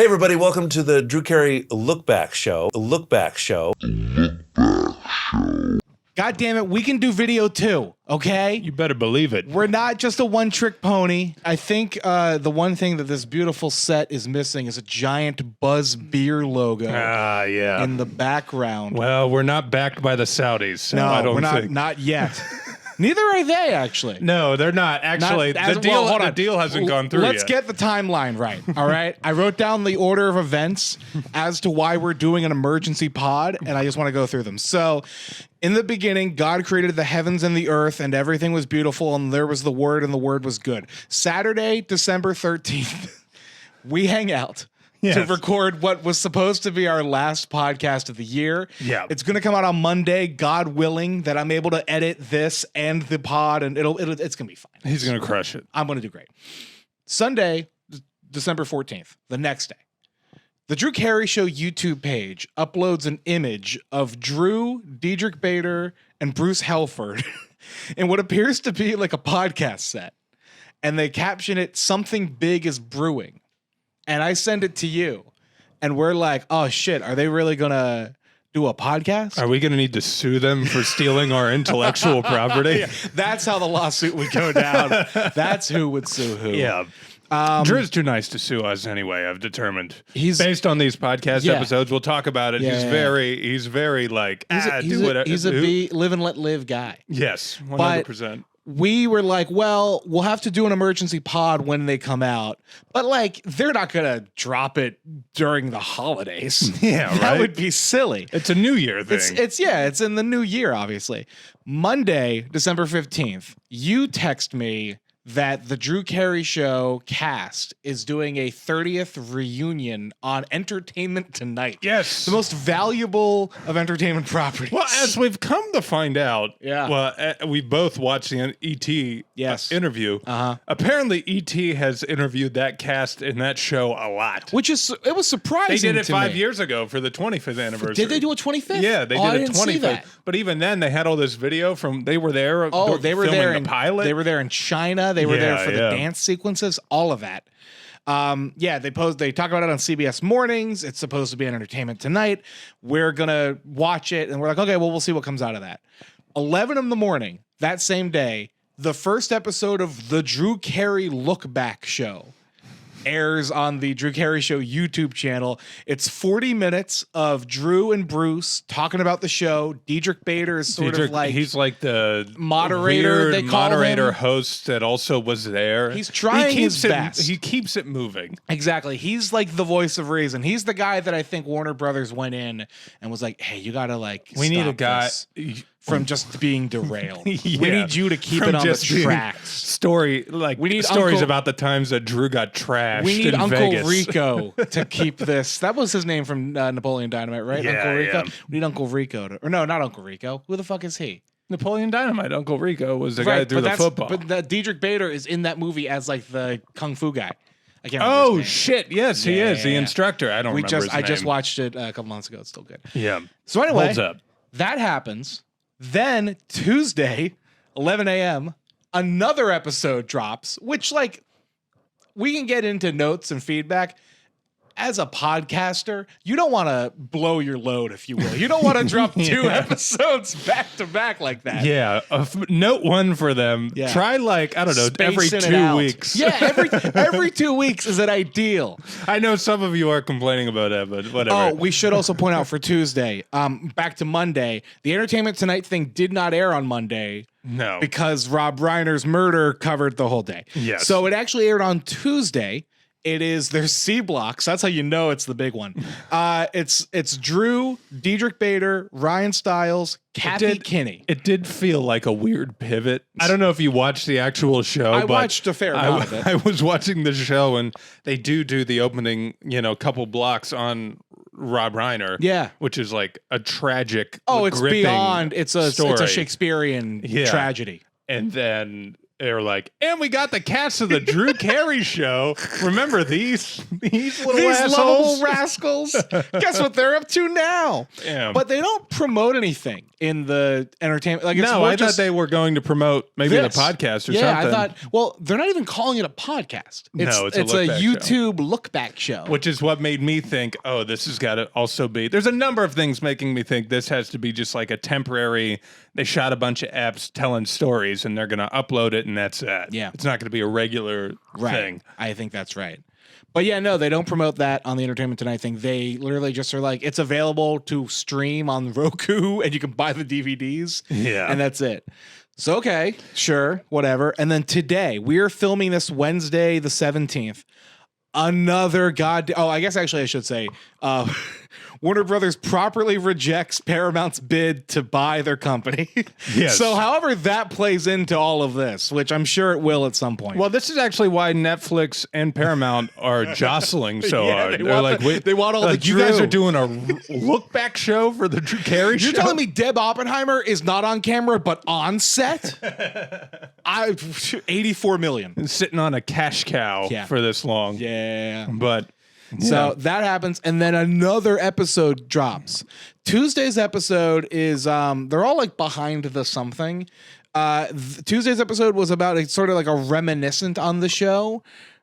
Hey everybody, welcome to the Drew Carey Look Back Show. God damn it, we can do video too, okay? You better believe it. We're not just a one-trick pony. I think the one thing that this beautiful set is missing is a giant Buzz Beer logo Yeah. in the background. Well, we're not backed by the Saudis, so No, I don't we're think. not yet. Neither are they, actually. No, they're not. Actually, the deal hasn't gone through Let's yet. get the timeline right, all right? I wrote down the order of events as to why we're doing an emergency pod, and I just want to go through them. So, in the beginning, God created the heavens and the earth, and everything was beautiful, and there was the Word, and the Word was good. Saturday, December 13th, we hang out. Yes. To record what was supposed to be our last podcast of the year. Yeah. It's going to come out on Monday, God willing, that I'm able to edit this and the pod, and it's going to be fine. He's going to crush it. I'm going to do great. Sunday, December 14th, the next day, the Drew Carey Show YouTube page uploads an image of Drew, Diedrich Bader, and Bruce Helford in what appears to be like a podcast set. And they caption it, "Something big is brewing." And I send it to you. And we're like, oh shit, are they really going to do a podcast? Are we going to need to sue them for stealing our intellectual property? Yeah, that's how the lawsuit would go down. That's who would sue who. Yeah. Drew's too nice to sue us anyway, I've determined. He's based on these podcast Yeah. episodes, we'll talk about it. Yeah, he's very like, He's do whatever. a be live and let live guy. Yes, 100%. We were like, well, we'll have to do an emergency pod when they come out, but like they're not gonna drop it during the holidays. Yeah, that right? would be silly. It's a New Year thing. It's in the new year, obviously. Monday, December 15th, you text me that the Drew Carey Show cast is doing a 30th reunion on Entertainment Tonight. Yes. The most valuable of entertainment properties. Well, as we've come to find out, Yeah. well, we both watched the E.T. Yes. Interview. Uh-huh. Apparently, E.T. has interviewed that cast in that show a lot. Which is, it was surprising. They did it to 5 me. years ago for the 25th anniversary. Did they do a 25th? Yeah, they Oh, I did a didn't see 25th. that. But even then, they had all this video from, they were there. Oh, they were filming there the in pilot. They were there in China. They were there Yeah, for the yeah. dance sequences. All of that. They talk about it on CBS Mornings. It's supposed to be on Entertainment Tonight. We're gonna watch it, and we're like, okay, well, we'll see what comes out of that. 11 in the morning that same day, the first episode of the Drew Carey Look Back Show airs on the Drew Carey Show YouTube channel. It's 40 minutes of Drew and Bruce talking about the show. Diedrich Bader is sort of like he's like the moderator, weird they call moderator him. host that also was there. He's trying his best. He keeps it moving. Exactly. He's like the voice of reason. He's the guy that I think Warner Brothers went in and was like, hey, you gotta like We need a stop guy this from just being derailed. Yeah. We need you to keep From it on the just being tracks. Story like We need stories Uncle- about the times that Drew got trashed. We need in Uncle Vegas. Rico to keep this. That was his name from Napoleon Dynamite, right? Yeah, Uncle Rico. yeah. We need Uncle Rico to, or no, not Uncle Rico. Who the fuck is he? Napoleon Dynamite. Uncle Rico was the guy that threw the football. But Diedrich Bader is in that movie as like the kung fu guy. I can't remember Oh his name. shit! Yes, he is the Yeah. instructor. I don't remember his I just name. watched it a couple months ago. It's still good. Yeah. So anyway, Holds up. that happens. Then Tuesday, 11 a.m., another episode drops, which like we can get into notes and feedback. As a podcaster, you don't want to blow your load, if you will. You don't want to drop two episodes back to back like that. Yeah. Note one for them. Yeah. Try like I don't know every Spacing it 2 out. weeks. Yeah, every 2 weeks is an ideal. I know some of you are complaining about that, but whatever. Oh, we should also point out for Tuesday, back to Monday, the Entertainment Tonight thing did not air on Monday no. because Rob Reiner's murder covered the whole day. Yes. So it actually aired on Tuesday. It is their C blocks. That's how you know it's the big one. It's Drew, Diedrich Bader, Ryan Stiles, Kathy Kinney. It did feel like a weird pivot. I don't know if you watched the actual show. I but watched a fair amount of it. I was watching the show, and they do the opening, couple blocks on Rob Reiner. Yeah. which is like a tragic. Oh, it's gripping beyond. It's a story. Shakespearean Yeah. tragedy. And then they're like, and we got the cast of the Drew Carey Show. Remember these little assholes? Lovable rascals. Guess what they're up to now? Yeah. But they don't promote anything in the entertainment. Like, it's No, more I thought just they were going to promote maybe this. the podcast or yeah, something. I thought. Well, they're not even calling it a podcast. No, it's a a look-back show. YouTube look back show. Which is what made me think, oh, this has got to also be. There's a number of things making me think this has to be just like a temporary. They shot a bunch of apps telling stories, and they're going to upload it, and that's that. Yeah. It's not going to be a regular thing. I think that's right. But yeah, no, they don't promote that on the Entertainment Tonight thing. They literally just are like, it's available to stream on Roku, and you can buy the DVDs. Yeah. And that's it. So, okay, sure, whatever. And then today, we are filming this Wednesday, the 17th. Another I guess actually I should say, Warner Brothers properly rejects Paramount's bid to buy their company. Yes. So however that plays into all of this, which I'm sure it will at some point. Well, this is actually why Netflix and Paramount are jostling so Yeah, hard. they They're want like, they want all the you guys Drew. are doing a look back show for the Drew Carey Show. You're telling me Deb Oppenheimer is not on camera but on set? 84 million. Sitting on a cash cow Yeah. for this long. Yeah. But So that happens, and then another episode drops. Tuesday's episode is they're all like behind the something. Tuesday's episode was about a sort of like a reminiscent on the show.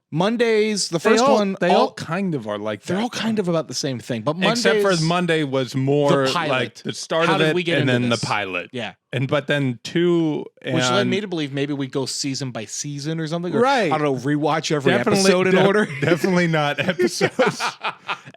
Mondays, the first one, they all kind of are like that. they're all kind of about the same thing, but Mondays, Except for Monday was more The pilot. like the start How of did it we get and into then this? the pilot. Yeah. But then 2 and Which led me to believe maybe we go season by season or something. Or, Right. I don't know, rewatch every episode in order. Definitely not episodes.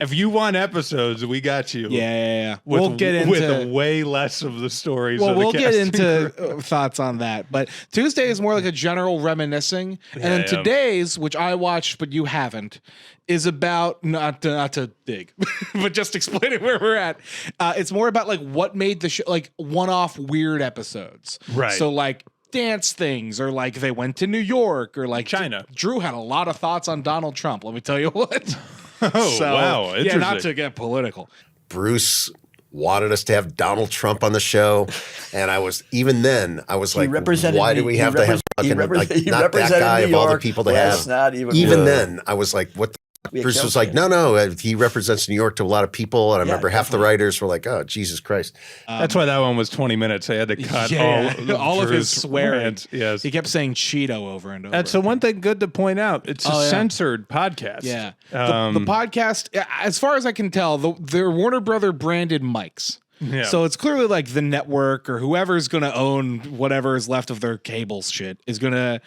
If you want episodes, we got you. Yeah. With, We'll get into with way less of the stories. Well, of the we'll get casting into crew. thoughts on that. But Tuesday is more like a general reminiscing. And then Yeah. today's, which I watched but you haven't, is about, not to dig, but just explaining where we're at. It's more about like what made the show, like one-off weird episodes. Right. So like dance things, or like they went to New York, or like China. Drew had a lot of thoughts on Donald Trump. Let me tell you what. Oh, wow. Yeah, Interesting. not to get political. Bruce wanted us to have Donald Trump on the show, and I was like, why do we have to have fucking like not that guy of all the people to have? Not even Then I was like, what the Bruce was like, no, he represents New York to a lot of people, and I remember half the writers were like, oh, Jesus Christ. That's why that one was 20 minutes. They had to cut all of his Drew's swearing. rants. Yes. He kept saying Cheeto over and over. That's the one thing good to point out. It's a censored podcast. Yeah. The podcast, as far as I can tell, they're Warner Brother branded mics. Yeah. So it's clearly like the network or whoever's going to own whatever is left of their cable shit is going to,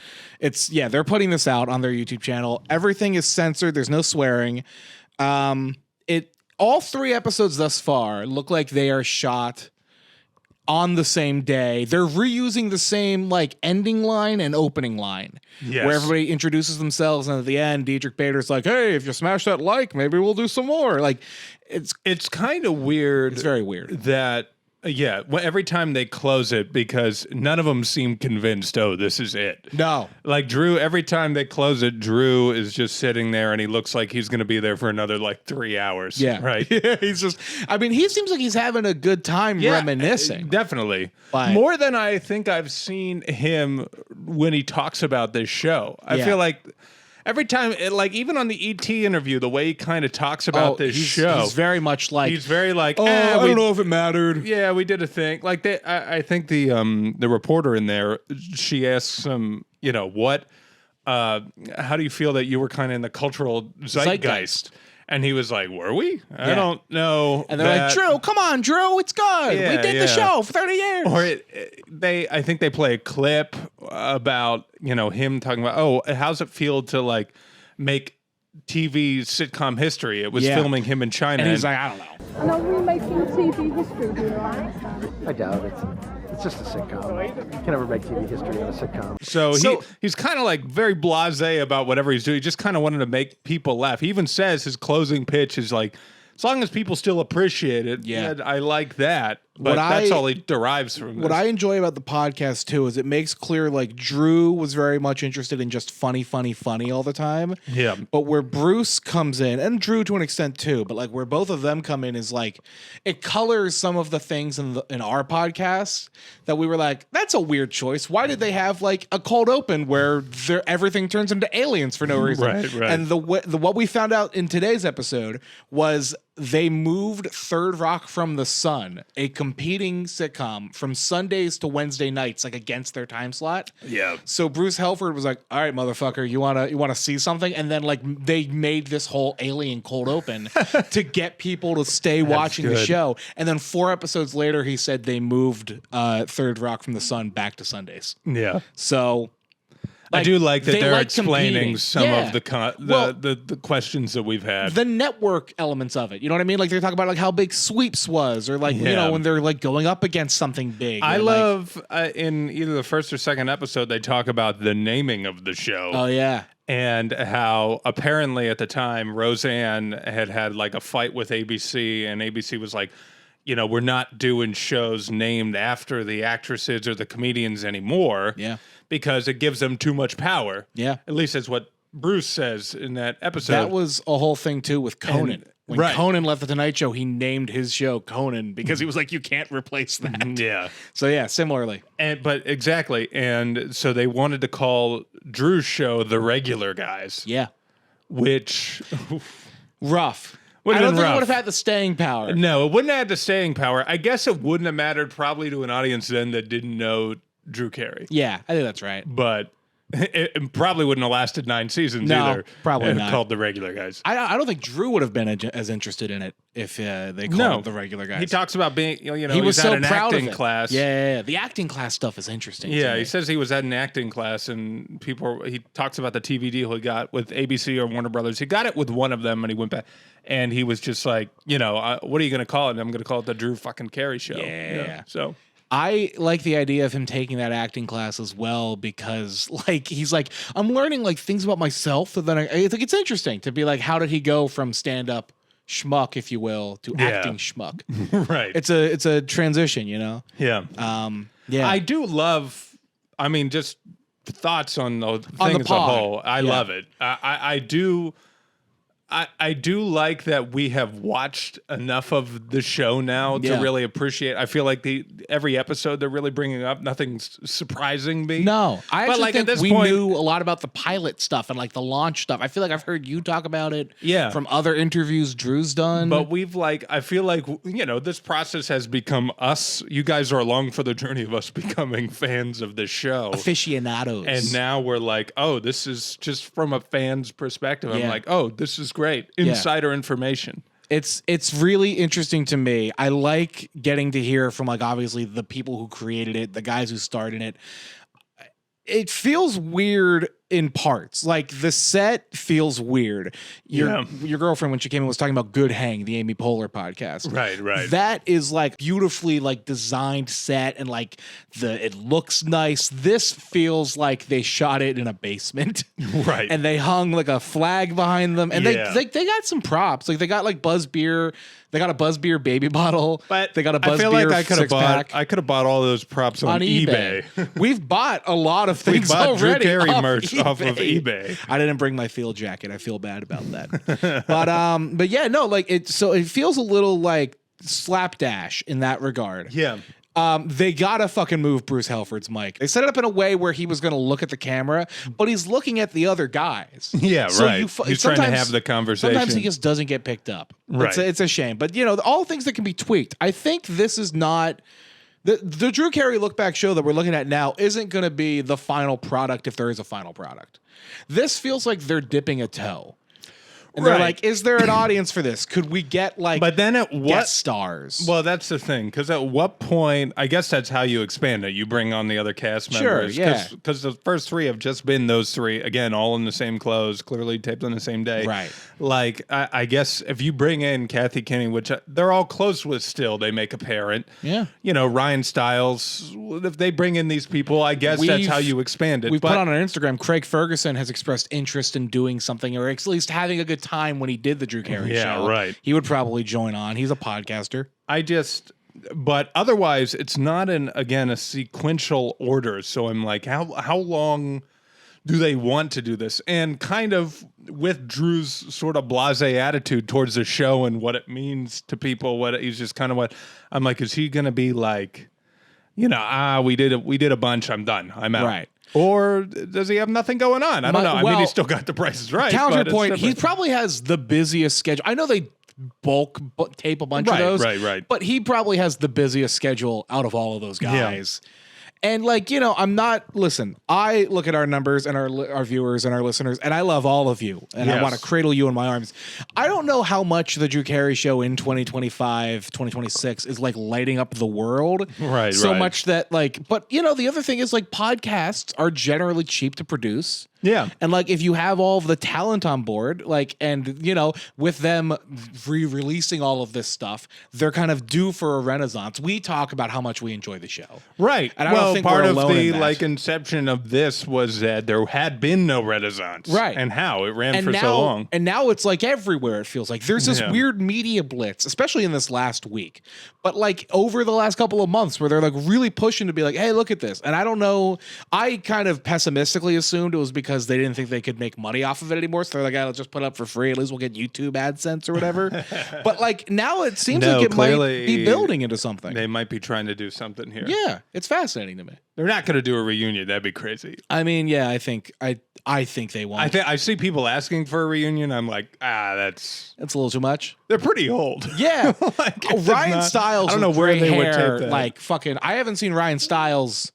they're putting this out on their YouTube channel. Everything is censored. There's no swearing. All 3 episodes thus far look like they are shot on the same day. They're reusing the same like ending line and opening line, Yes. where everybody introduces themselves, and at the end, Diedrich Bader's like, "Hey, if you smash that like, maybe we'll do some more." Like, It's kind of weird. it's very weird. That every time they close it, because none of them seem convinced, oh, this is it. No, Like Drew, every time they close it, Drew is just sitting there and he looks like he's going to be there for another like 3 hours. yeah, Right. Yeah, he's just. I mean, he seems like he's having a good time reminiscing. Definitely. But- More than I think I've seen him when he talks about this show. I Yeah. feel like every time, like even on the ET interview, the way he kind of talks about this show, he's very much like. he's very like, I don't know if it mattered. yeah, we did a thing. Like I think the reporter in there, she asks him, what, how do you feel that you were kind of in the cultural zeitgeist? And he was like, were we? I Yeah. don't know. And they're like, Drew, come on, Drew, it's good. Yeah, We did the show for 30 years. Or I think they play a clip about, him talking about, oh, how's it feel to like make TV sitcom history? It was filming him in China. and he's like, I don't know. And are we making TV history here? I understand. I doubt it. It's just a sitcom. You can never make TV history in a sitcom. So he's kind of like very blasé about whatever he's doing. He just kind of wanted to make people laugh. He even says his closing pitch is like, as long as people still appreciate it, Yeah. I like that. But that's all he derives from What this. I enjoy about the podcast too is it makes clear like Drew was very much interested in just funny all the time. Yeah. But where Bruce comes in, and Drew to an extent too, but like where both of them come in is like it colors some of the things in our podcast that we were like, that's a weird choice. Why did they have like a cold open where everything turns into aliens for no reason? Right. And what we found out in today's episode was they moved Third Rock from the Sun, a competing sitcom, from Sundays to Wednesday nights, like against their time slot. Yeah. So Bruce Helford was like, "All right, motherfucker, you wanna see something?" And then like they made this whole alien cold open to get people to stay watching the show. And then 4 episodes later, he said they moved Third Rock from the Sun back to Sundays. Yeah. So. I do like that they're like explaining competing. some of the questions that we've had. The network elements of it. You know what I mean? Like they talk about like how big Sweeps was, or like, you know, when they're like going up against something big. I love in either the first or second episode, they talk about the naming of the show. Oh, yeah. And how apparently at the time, Roseanne had like a fight with ABC, and ABC was like, you know, we're not doing shows named after the actresses or the comedians anymore. Yeah. Because it gives them too much power. Yeah. At least that's what Bruce says in that episode. That was a whole thing too with Conan. When Conan left the Tonight Show, he named his show Conan because he was like, you can't replace that. Yeah. So yeah, similarly. But exactly. And so they wanted to call Drew's show The Regular Guys. Yeah. Which rough. I don't think it would have had the staying power. No, it wouldn't have had the staying power. I guess it wouldn't have mattered probably to an audience then that didn't know Drew Carey. Yeah, I think that's right. But it probably wouldn't have lasted 9 seasons either. Probably not. Called The Regular Guys. I don't think Drew would have been as interested in it if they called it The Regular Guys. He talks about being, you know, he was he's so at an proud acting of it. class. Yeah. The acting class stuff is interesting. Yeah, he says he was at an acting class, and he talks about the TV deal he got with ABC or Warner Brothers. He got it with one of them, and he went back, and he was just like, you know, what are you going to call it? I'm going to call it the Drew fucking Carey Show. Yeah. You know? So I like the idea of him taking that acting class as well because, like, he's like, I'm learning like things about myself. So then I think it's interesting to be like, how did he go from stand-up schmuck, if you will, to acting schmuck? Right. It's a transition, you know. Yeah. Yeah. I do love. I mean, just thoughts on the thing as a pod. whole. I love it. I do. I do like that we have watched enough of the show now to really appreciate. I feel like every episode they're really bringing up nothing's surprising me. No, I actually like think at this we point, knew a lot about the pilot stuff and like the launch stuff. I feel like I've heard you talk about it. Yeah. From other interviews Drew's done. But I feel like, you know, this process has become us. You guys are along for the journey of us becoming fans of this show. Aficionados. And now we're like, oh, this is just from a fan's perspective. I'm like, oh, this is great. Insider information. It's really interesting to me. I like getting to hear from like obviously the people who created it, the guys who started it. It feels weird in parts. Like the set feels weird. Your girlfriend when she came in was talking about Good Hang, the Amy Poehler podcast. Right. That is like beautifully like designed set and like it looks nice. This feels like they shot it in a basement. Right. And they hung like a flag behind them. And they got some props. Like they got like Buzz Beer. They got a Buzz Beer baby bottle. But they got a Buzz I feel Beer like I could have bought all those props on eBay. We've bought a lot of things we bought already. Drew Carey off merch off of eBay. I didn't bring my field jacket. I feel bad about that. but yeah, no, like it feels a little like slapdash in that regard. Yeah. They gotta fucking move Bruce Helford's mic. They set it up in a way where he was gonna look at the camera, but he's looking at the other guys. Yeah, so right. He's trying to have the conversation. Sometimes he just doesn't get picked up. Right. It's a shame. But you know, all things that can be tweaked. I think this is not the Drew Carey Look Back show that we're looking at now isn't gonna be the final product if there is a final product. This feels like they're dipping a toe. And they're like, is there an audience for this? Could we get like but then at what guest stars? Well, that's the thing. Because at what point, I guess that's how you expand it. You bring on the other cast members. Sure, yeah. Because the first 3 have just been those 3. Again, all in the same clothes, clearly taped on the same day. Right. Like, I guess if you bring in Kathy Kinney, which they're all close with still, they make a parent. Yeah. You know, Ryan Stiles, if they bring in these people, I guess that's how you expand it. We've put on our Instagram, Craig Ferguson has expressed interest in doing something or at least having a good time when he did the Drew Carey show. Right. He would probably join on. He's a podcaster. But otherwise, it's not a sequential order. So I'm like, how long do they want to do this? And kind of with Drew's sort of blasé attitude towards the show and what it means to people, he's just kind of what I'm like, is he going to be like, we did a bunch, I'm done, I'm out. Right. Or does he have nothing going on? I don't know. I mean, he's still got The Price is Right. Counterpoint, he probably has the busiest schedule. I know they bulk tape a bunch of those. Right. But he probably has the busiest schedule out of all of those guys. Yeah. And I look at our numbers and our viewers and our listeners, and I love all of you, and I want to cradle you in my arms. I don't know how much the Drew Carey Show in 2025, 2026 is like lighting up the world. Right. So much that but the other thing is podcasts are generally cheap to produce. Yeah. And if you have all of the talent on board, with them re-releasing all of this stuff, they're kind of due for a renaissance. We talk about how much we enjoy the show. Right. And I don't think part we're of alone the in that. inception of this was that there had been no renaissance. Right. And how it ran for so long. And now it's everywhere, it feels like. There's this weird media blitz, especially in this last week. But over the last couple of months where they're really pushing to be hey, look at this. And I don't know. I kind of pessimistically assumed it was because they didn't think they could make money off of it anymore. So they're let's just put it up for free. At least we'll get YouTube AdSense or whatever. But now it seems like it might be building into something. They might be trying to do something here. Yeah, it's fascinating to me. They're not going to do a reunion. That'd be crazy. I mean, yeah, I think they won't. I see people asking for a reunion. I'm like, that's a little too much. They're pretty old. Yeah. Ryan Stiles. I don't know where they would tape that. I haven't seen Ryan Stiles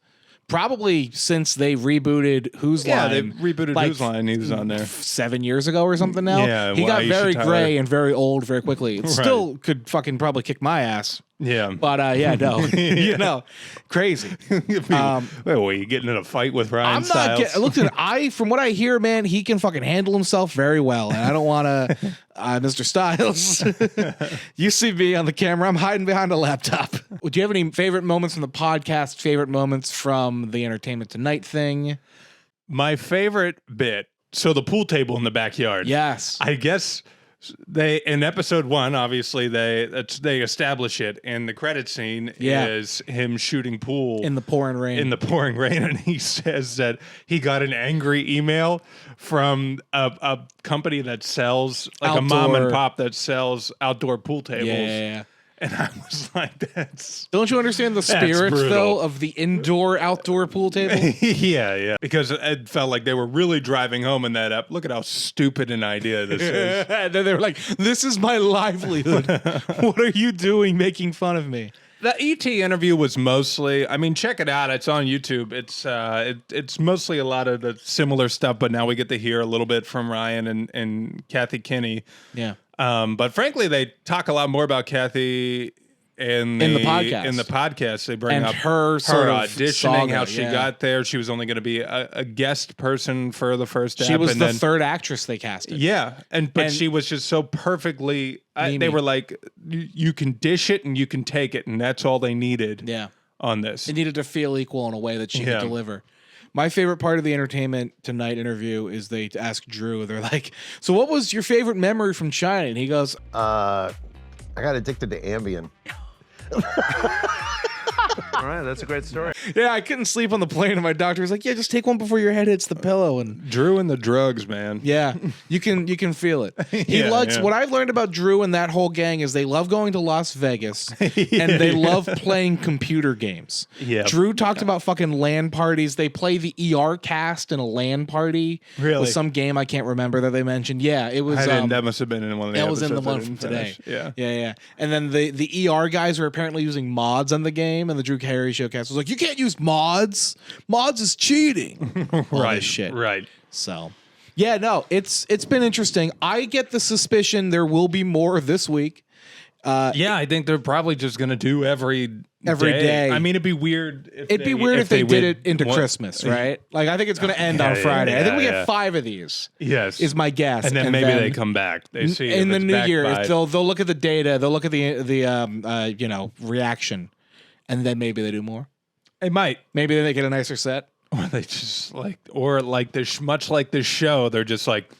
probably since they rebooted Who's Line. Yeah, they rebooted Who's Line. He was on there 7 years ago or something now. Yeah, he got very gray and very old very quickly. It still could probably kick my ass. Yeah. But no. Crazy. Were you getting in a fight with Ryan Stiles? From what I hear, man, he can fucking handle himself very well. And I don't want to, Mr. Stiles. You see me on the camera. I'm hiding behind a laptop. Do you have any favorite moments from the podcast, favorite moments from the Entertainment Tonight thing? My favorite bit, so the pool table in the backyard. Yes. I guess they in episode 1, obviously they establish it, and the credit scene is him shooting pool in the pouring rain. And he says that he got an angry email from a company that sells a mom and pop that sells outdoor pool tables. Yeah. And I was like, Don't you understand the spirit, though, of the indoor-outdoor pool table? Yeah. Because it felt like they were really driving home in that up. Look at how stupid an idea this is. And then they were like, this is my livelihood. What are you doing making fun of me? The ET interview was mostly, check it out. It's on YouTube. It's mostly a lot of the similar stuff, but now we get to hear a little bit from Ryan and Kathy Kinney. Yeah. But frankly, they talk a lot more about Kathy in the podcast. They bring up her sort of auditioning, saga, how she got there. She was only going to be a guest person for the first She was the third actress they casted. Yeah, but she was just so perfectly. They were like, you can dish it and you can take it, and that's all they needed. Yeah. On this, it needed to feel equal in a way that she could deliver. My favorite part of the Entertainment Tonight interview is they ask Drew, they're like, so what was your favorite memory from China? And he goes, I got addicted to Ambien. All right, that's a great story. Yeah, I couldn't sleep on the plane, and my doctor was like, "Yeah, just take one before your head hits the pillow." And Drew and the drugs, man. Yeah, you can feel it. He likes what I've learned about Drew and that whole gang is they love going to Las Vegas and they love playing computer games. Yeah, Drew talked about fucking LAN parties. They play the ER cast in a LAN party. Really? With some game I can't remember that they mentioned. Yeah, it was. That must have been in one of the That episodes. was in the one from today. Yeah. And then the ER guys were apparently using mods on the game, and the Drew Carey Show cast was like, "You can't use mods. Mods is cheating." Right. Shit. Right. So, yeah, no, it's been interesting. I get the suspicion there will be more this week. I think they're probably just going to do every day. I mean, it'd be weird. If they did it into Christmas, right? Like, I think it's going to end on Friday. I think we get 5 of these. Yes, is my guess. And then maybe they come back. They see in the new year. They'll look at the data. They'll look at the reaction, and then maybe they do more. They might. Maybe then they get a nicer set. Or they just much like this show, they're just like,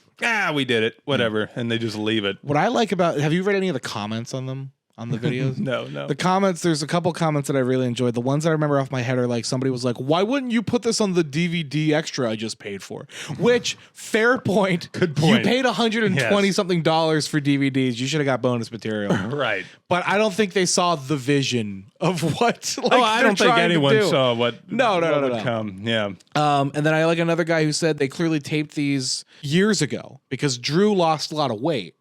we did it, whatever, and they just leave it. What I like about, have you read any of the comments on them? on the videos? No. The comments, there's a couple comments that I really enjoyed. The ones I remember off my head are like, somebody was like, why wouldn't you put this on the DVD extra I just paid for? Which, fair point. Good point. You paid $120 something for DVDs. You should have got bonus material. Right. But I don't think they saw the vision of what. Like, I don't think anyone saw what. No. would come. Yeah. And then I like another guy who said they clearly taped these years ago because Drew lost a lot of weight.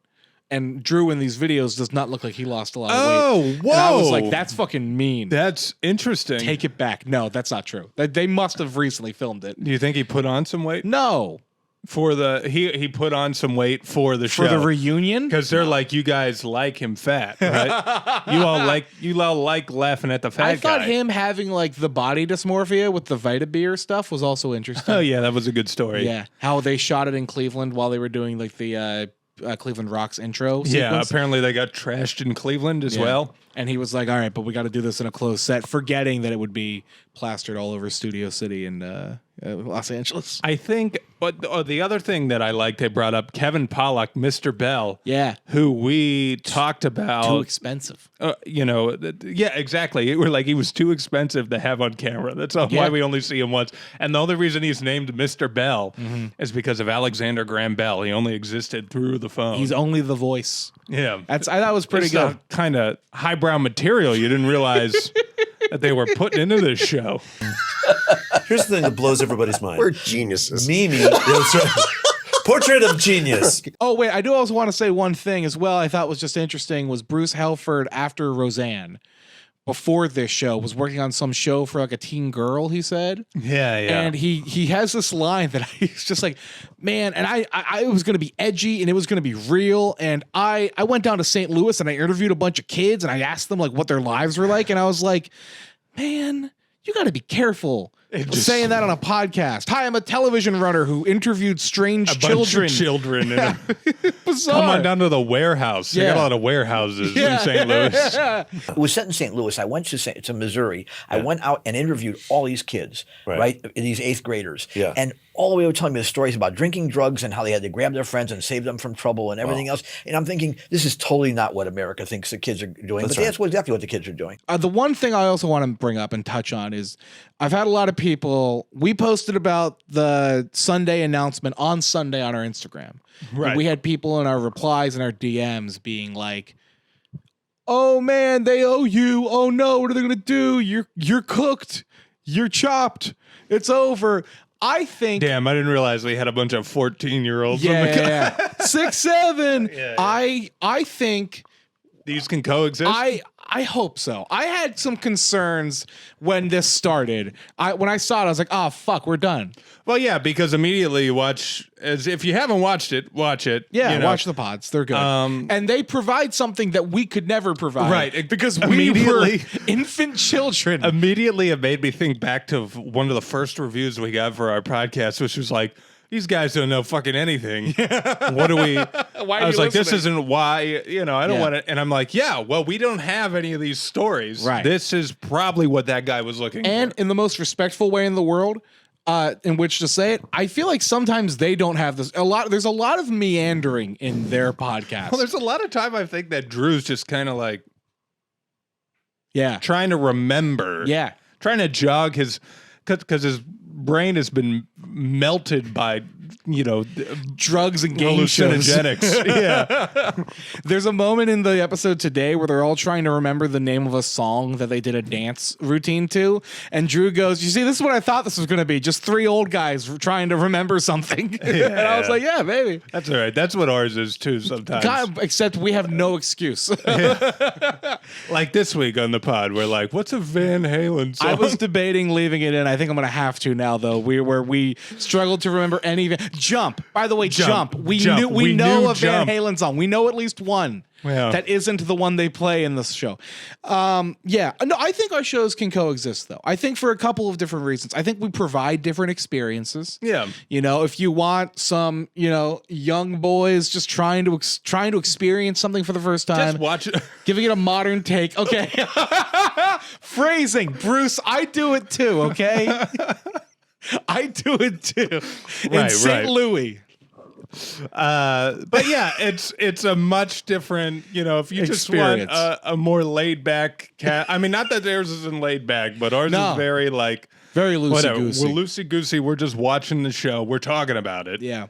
And Drew in these videos does not look like he lost a lot of weight. Oh, whoa. And I was like, that's fucking mean. That's interesting. Take it back. No, that's not true. They must have recently filmed it. Do you think he put on some weight? No. For the he put on some weight for the show. For the reunion? Because they're like, you guys like him fat, right? you all like laughing at the fat guy. I thought him having like the body dysmorphia with the Vitabeer stuff was also interesting. Oh yeah, that was a good story. Yeah. How they shot it in Cleveland while they were doing like the Cleveland Rocks intro sequence. Yeah, apparently they got trashed in Cleveland as well. And he was like, all right, but we got to do this in a closed set, forgetting that it would be plastered all over Studio City in Los Angeles. I think, but the other thing that I liked, they brought up Kevin Pollak, Mr. Bell. Yeah. Who we talked about. Too expensive. Yeah, exactly. We're like, he was too expensive to have on camera. That's why we only see him once. And the only reason he's named Mr. Bell is because of Alexander Graham Bell. He only existed through the phone. He's only the voice. Yeah. I thought it was pretty good. Kind of highbrow material you didn't realize that they were putting into this show. Here's the thing that blows everybody's mind. We're geniuses. Mimi. Portrait of genius. Oh, wait. I do also want to say one thing as well I thought was just interesting was Bruce Helford after Roseanne, before this show, was working on some show for like a teen girl, he said. Yeah. And he has this line that he's just like, man, and I it was going to be edgy and it was going to be real. And I went down to St. Louis and I interviewed a bunch of kids and I asked them like what their lives were like. And I was like, man, you got to be careful saying that on a podcast. Hi, I'm a television runner who interviewed strange children. Children. Bizarre. Come on down to the warehouse. They got a lot of warehouses in St. Louis. It was set in St. Louis. I went to Missouri. I went out and interviewed all these kids, right? These 8th graders. Yeah. And all the way were telling me the stories about drinking drugs and how they had to grab their friends and save them from trouble and everything else. And I'm thinking, this is totally not what America thinks the kids are doing. That's exactly what the kids are doing. The one thing I also want to bring up and touch on is I've had a lot of people, we posted about the Sunday announcement on Sunday on our Instagram. Right. And we had people in our replies and our DMs being like, oh man, they owe you. Oh no, what are they going to do? You're cooked. You're chopped. It's over. I think. Damn, I didn't realize we had a bunch of 14-year-olds. Yeah. 6, 7. Yeah. I think these can coexist. I hope so. I had some concerns when this started. When I saw it, I was like, oh fuck, we're done. Well, yeah, because immediately you watch, as if you haven't watched it, watch it. Yeah, watch the pods. They're good. And they provide something that we could never provide. Right. Because we were infant children. Immediately it made me think back to one of the first reviews we got for our podcast, which was like, these guys don't know fucking anything. What do we? I was like, this isn't why, I don't want to. And I'm like, yeah, well, we don't have any of these stories. Right. This is probably what that guy was looking for. And in the most respectful way in the world, in which to say it, I feel like sometimes they don't have this. There's a lot of meandering in their podcast. Well, there's a lot of time I think that Drew's just kind of like, yeah, trying to remember. Yeah. Trying to jog because his brain has been melted by drugs and game hallucinogenics. Yeah. There's a moment in the episode today where they're all trying to remember the name of a song that they did a dance routine to, and Drew goes, you see, this is what I thought this was going to be, just 3 old guys trying to remember something. And I was like, yeah, baby, that's all right. That's what ours is too sometimes. God, except we have no excuse. Like this week on the pod, we're like, what's a Van Halen song? I was debating leaving it in. I think I'm going to have to now, though. We struggled to remember any. Jump. By the way, Jump. We know a Van Halen song. We know at least one that isn't the one they play in this show. Yeah. No, I think our shows can coexist, though. I think for a couple of different reasons. I think we provide different experiences. Yeah. If you want some, young boys just trying to experience something for the first time, just watch it. Giving it a modern take. Okay. Phrasing, Bruce. I do it too. Okay. I do it too. In St. Louis. But yeah, it's a much different, if you just want a more laid back cat. I mean, not that theirs isn't laid back, but ours is very very loosey goosey. We're loosey goosey. We're just watching the show. We're talking about it. Yeah.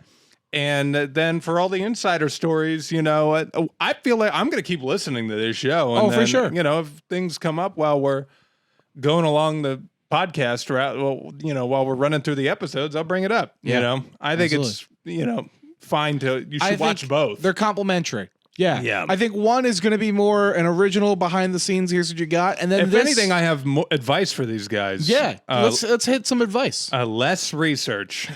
And then for all the insider stories, I feel like I'm going to keep listening to this show. And for sure. If things come up while we're going along the podcast route, while we're running through the episodes, I'll bring it up. Yeah. I think it's fine you should watch both. They're complementary. Yeah. Yeah. I think one is going to be more an original behind the scenes. Here's what you got. And then if anything, I have more advice for these guys. Yeah. Let's hit some advice. Less research.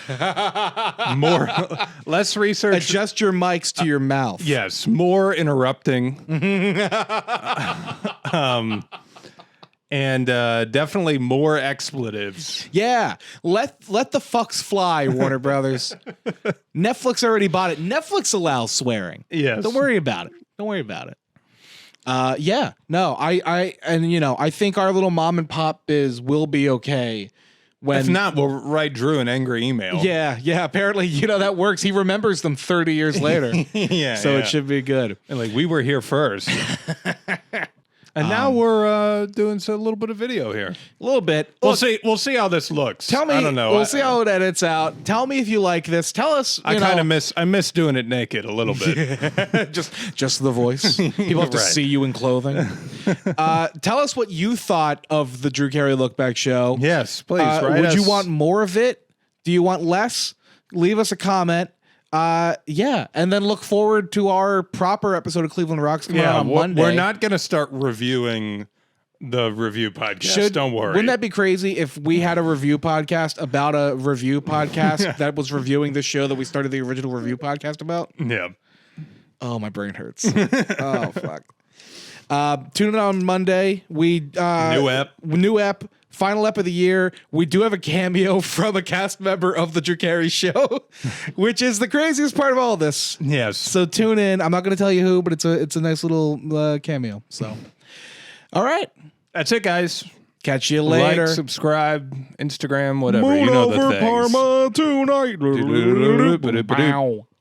Less research. Adjust your mics to your mouth. Yes. More interrupting. And definitely more expletives. Yeah. Let the fucks fly, Warner Brothers. Netflix already bought it. Netflix allows swearing. Yes. Don't worry about it. Yeah. No, I think our little mom and pop biz will be okay. If not, we'll write Drew an angry email. Yeah. Apparently, that works. He remembers them 30 years later. Yeah. So it should be good. And we were here first. And now we're doing a little bit of video here. A little bit. We'll see how this looks. Tell me. I don't know. We'll see how it edits out. Tell me if you like this. Tell us. I miss doing it naked a little bit. just the voice. People have to see you in clothing. Tell us what you thought of the Drew Carey Look Back show. Yes, please. Would you want more of it? Do you want less? Leave us a comment. Yeah, and then look forward to our proper episode of Cleveland Rocks coming out on Monday. We're not going to start reviewing the review podcast. Don't worry. Wouldn't that be crazy if we had a review podcast about a review podcast that was reviewing the show that we started the original review podcast about? Yeah. Oh, my brain hurts. Oh, fuck. Tune in on Monday. New app. Final ep of the year. We do have a cameo from a cast member of the Drew Carey Show, which is the craziest part of all this. Yes. So tune in. I'm not going to tell you who, but it's a nice little cameo. So, all right. That's it, guys. Catch you later. Like, subscribe, Instagram, whatever. Moon you know the over things. Parma tonight.